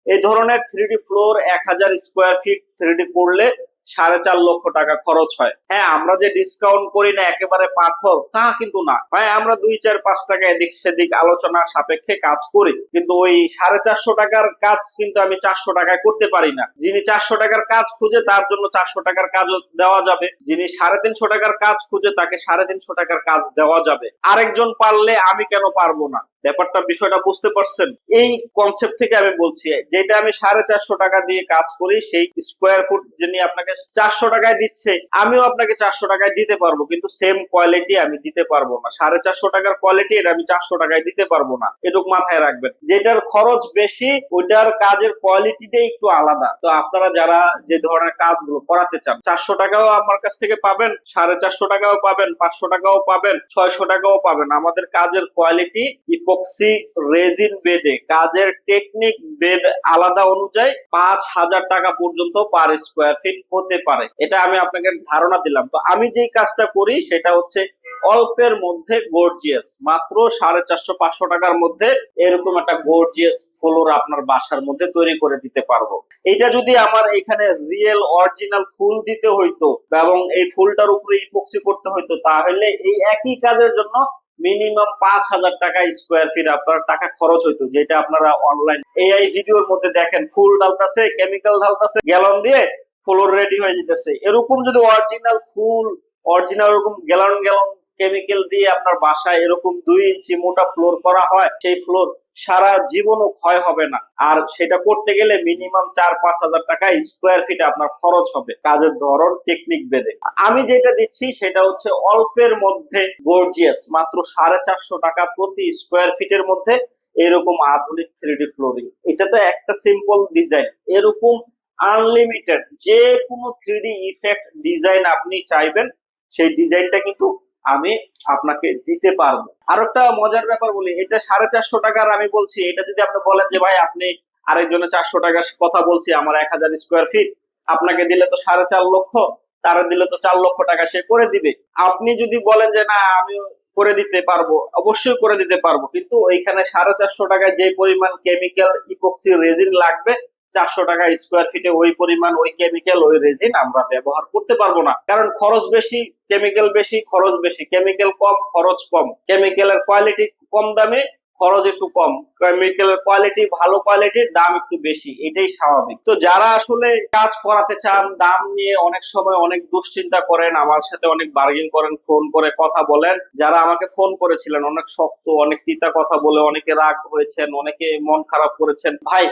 এই ধরনের 3D floor 1000 square feet 3D করলে 4.5 লক্ষ টাকা খরচ হয়। হ্যাঁ, আমরা যে ডিসকাউন্ট করি না একেবারে পাথর তা কিন্তু না ভাই, আমরা 2-4-5 টাকা এদিক সেদিক আলোচনা সাপেক্ষে কাজ করি, কিন্তু ওই 450 টাকার কাজ কিন্তু আমি 400 টাকায় করতে পারি না। যিনি 400 টাকার কাজ খুঁজে তার জন্য 400 টাকার কাজও দেওয়া যাবে, যিনি 350 টাকার কাজ খুঁজে তাকে 350 টাকার কাজ দেওয়া যাবে। আরেকজন পারলে আমি কেন পারবো না? ব্যাপারটা বিষয়টা বুঝতে পারছেন? এই কনসেপ্ট থেকে আমি বলছি, যেটা আমি 450 টাকা দিয়ে কাজ করি সেই স্কোয়ার ফুট যিনি আপনাকে 400 টাকায় দিচ্ছে আমিও আপনাকে 400 টাকায় দিতে পারবো, কিন্তু সেম কোয়ালিটি আমি দিতে পারবো না। 450 টাকার কোয়ালিটি এটা আমি 400 টাকায় দিতে পারবো না, এটুকু মাথায় রাখবেন। যেটার খরচ বেশি ওইটার কাজের কোয়ালিটিটাই একটু আলাদা। তো আপনারা যারা যে ধরনের কাজগুলো করাতে চান, 400 টাকাও আমার কাছ থেকে পাবেন, 450 টাকাও পাবেন, 500 টাকাও পাবেন, 600 টাকাও পাবেন। আমাদের কাজের কোয়ালিটি ইপক্সি রেজিন বেদে কাজের টেকনিক বেদ আলাদা অনুযায়ী 5,000 টাকা পর্যন্ত পার স্কোয়ার ফিট হতে পারে। এটা আমি আপনাকে ধারণা দিলাম। তো আমি যেই কাজটা করি সেটা হচ্ছে অল্পের মধ্যে গর্জিয়াস, মাত্র 450-500 টাকার মধ্যে এরকম একটা গর্জিয়াস ফ্লোর আপনার বাসার মধ্যে তৈরি করে দিতে পারবো। এটা যদি আমার এখানে রিয়েল অরিজিনাল ফুল দিতে হইতো এবং এই ফুলটার উপরে ইপক্সি করতে হইতো, তাহলে এই একই কাজের জন্য মিনিমাম 5,000 টাকা স্কোয়ার ফিট আপনার টাকা খরচ হইতো, যেটা আপনারা অনলাইন এআই ভিডিওর মধ্যে দেখেন। ফুল ঢালতেছে, কেমিক্যাল ঢালতেছে, গ্যালন দিয়ে ফ্লোর রেডি হয়ে যেতেছে। এরকম যদি অরিজিনাল ফুল, অরিজিনাল এরকম গ্যালন গ্যালন কেমিক্যাল দিয়ে আপনার বাসায় এরকম 2 ইঞ্চি মোটা ফ্লোর করা হয়, সেই ফ্লোর সারা জীবনও ক্ষয় হবে না। আর সেটা করতে গেলে মিনিমাম 4-5 হাজার টাকা স্কোয়ার ফিট আপনার খরচ হবে, কাজের ধরন টেকনিক বেঁধে। আমি যেটা দিচ্ছি সেটা হচ্ছে অল্পের মধ্যে গর্জিয়াস, মাত্র 450 টাকা প্রতি স্কোয়ার ফিটের মধ্যে এরকম আধুনিক 3D ফ্লোরিং। এটা তো একটা সিম্পল ডিজাইন, এরকম আনলিমিটেড যে কোনো 3D ইফেক্ট ডিজাইন আপনি চাইবেন সেই ডিজাইনটা কিন্তু আমি আপনাকে দিতে পারবো। আর একটা মজার ব্যাপার বলি, এটা 450 টাকার আমি বলছি, এটা যদি আপনি বলেন যে ভাই আপনি আরেকজনের 400 টাকার কথা বলছি, আমার 1000 স্কোয়ার ফিট আপনাকে দিলে তো 4.5 লক্ষ, তারা দিলে তো 4 লক্ষ টাকা সে করে দিবে। আপনি যদি বলেন যে না আমি করে দিতে পারবো, অবশ্যই করে দিতে পারবো, কিন্তু ওইখানে 450 টাকায় যে পরিমাণ কেমিক্যাল ইপক্সি রেজিন লাগবে, 400 টাকা স্কোয়ার ফিটে ওই পরিমাণ ওই কেমিক্যাল ওই রেজিন আমরা ব্যবহার করতে পারবো না। কারণ খরচ বেশি, কেমিক্যাল বেশি, খরচ বেশি। কেমিক্যাল কম, খরচ কম। কেমিক্যালের কোয়ালিটি কম দামে, খরচ একটু কম। কেমিক্যালের কোয়ালিটি ভালো, কোয়ালিটির দাম একটু বেশি, এটাই স্বাভাবিক। তো যারা আসলে কাজ করাতে চান, দাম নিয়ে অনেক সময় অনেক দুশ্চিন্তা করেন, আমার সাথে অনেক বার্গেন করেন, ফোন করে কথা বলেন। যারা আমাকে ফোন করেছিলেন অনেক শক্ত, অনেক তিতা কথা বলে, অনেকে রাগ হয়েছেন, অনেকে মন খারাপ করেছেন, ভাই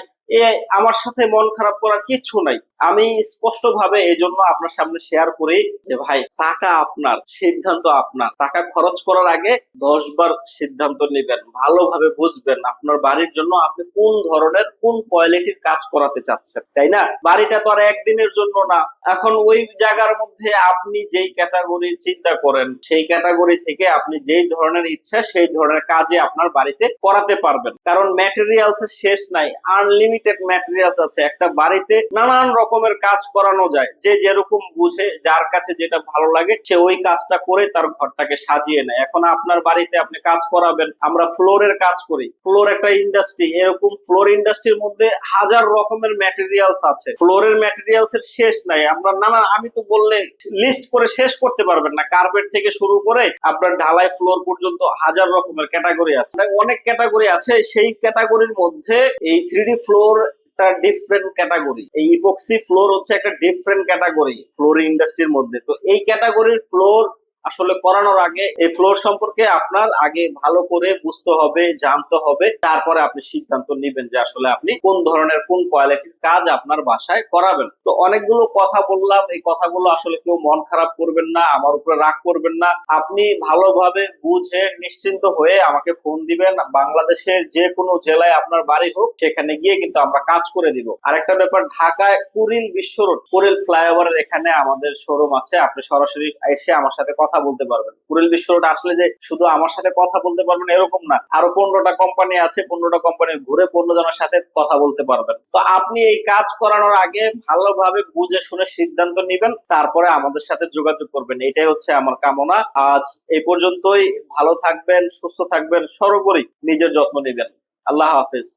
আমার সাথে মন খারাপ করার কিচ্ছু নাই। আমি স্পষ্ট ভাবে এই জন্য আপনার সামনে শেয়ার করি যে ভাই টাকা আপনার, সিদ্ধান্ত আপনার। টাকা খরচ করার আগে 10 বার সিদ্ধান্ত নেবেন, ভালোভাবে বুঝবেন আপনার বাড়ির জন্য আপনি কোন ধরনের কোন কোয়ালিটির কাজ করাতে চাচ্ছেন, তাই না? বাড়িটা তো আর একদিনের জন্য না। এখন ওই জায়গার মধ্যে আপনি যেই ক্যাটাগরি চিন্তা করেন সেই ক্যাটাগরি থেকে আপনি যেই ধরনের ইচ্ছা সেই ধরনের কাজে আপনার বাড়িতে করাতে পারবেন। কারণ ম্যাটেরিয়ালস এর শেষ নাই, আনলিমিটেড ম্যাটেরিয়ালস আছে। একটা বাড়িতে নানান রকমের কাজ করানো যায়, যে যেরকম বুঝে, যার কাছে যেটা ভালো লাগে সে ওই কাজটা করে তার ঘরটাকে সাজিয়ে নেয়। এখন আপনার বাড়িতে আপনি কাজ করাবেন, আমরা ফ্লোরের কাজ করি, ফ্লোর একটা ইন্ডাস্ট্রি, এরকম ফ্লোর ইন্ডাস্ট্রির মধ্যে হাজার রকমের ম্যাটেরিয়ালস আছে। ফ্লোরের ম্যাটেরিয়ালস এর শেষ নাই। আমরা আমি তো বললে লিস্ট করে শেষ করতে পারবেন না। কার্পেট থেকে শুরু করে আপনার ঢালাই ফ্লোর পর্যন্ত হাজার রকমের ক্যাটাগরি আছে, অনেক ক্যাটাগরি আছে। সেই ক্যাটাগরির মধ্যে এই 3D ফ্লোর একটা ডিফারেন্ট ক্যাটাগরি। এই ইপক্সি ফ্লোর হচ্ছে একটা ডিফারেন্ট ক্যাটাগরি ফ্লোরিং ইন্ডাস্ট্রির মধ্যে। তো এই ক্যাটাগরির ফ্লোর আসলে করানোর আগে এই ফ্লোর সম্পর্কে আপনার আগে ভালো করে বুঝতে হবে, জানতে হবে, তারপরে আপনি সিদ্ধান্ত নেবেন যে আসলে আপনি কোন ধরনের কোন কোয়ালিটির কাজ আপনার বাসায় করাবেন। তো অনেকগুলো কথা বললাম, এই কথাগুলো আসলে কেউ মন খারাপ করবেন না, আমার উপরে রাগ করবেন না। আপনি ভালোভাবে বুঝে নিশ্চিন্ত হয়ে আমাকে ফোন দিবেন। বাংলাদেশের যে কোনো জেলায় আপনার বাড়ি হোক, সেখানে গিয়ে কিন্তু আমরা কাজ করে দিব। আরেকটা ব্যাপার, ঢাকায় কুড়িল বিশ্ব রোড, কুড়িল ফ্লাইওভারের এখানে আমাদের শোরুম আছে। আপনি সরাসরি এসে আমার সাথে কথা বলতে পারবেন। কুড়িল বিশ্ব রোড আসলে যে শুধু আমার সাথে কথা বলতে পারবেন এরকম না, আরো 15টা কোম্পানি আছে, 15টা কোম্পানি ঘুরে 15 জনের সাথে কথা বলতে পারবেন। তো আপনি এই কাজ করানোর আগে ভালোভাবে বুঝে শুনে সিদ্ধান্ত নেবেন, তারপরে আমাদের সাথে যোগাযোগ করবেন। এটাই হচ্ছে আমার কামনা। আজ এই পর্যন্তই। ভালো থাকবেন, সুস্থ থাকবেন, সর্বোপরি নিজের যত্ন নেবেন। আল্লাহ হাফেজ।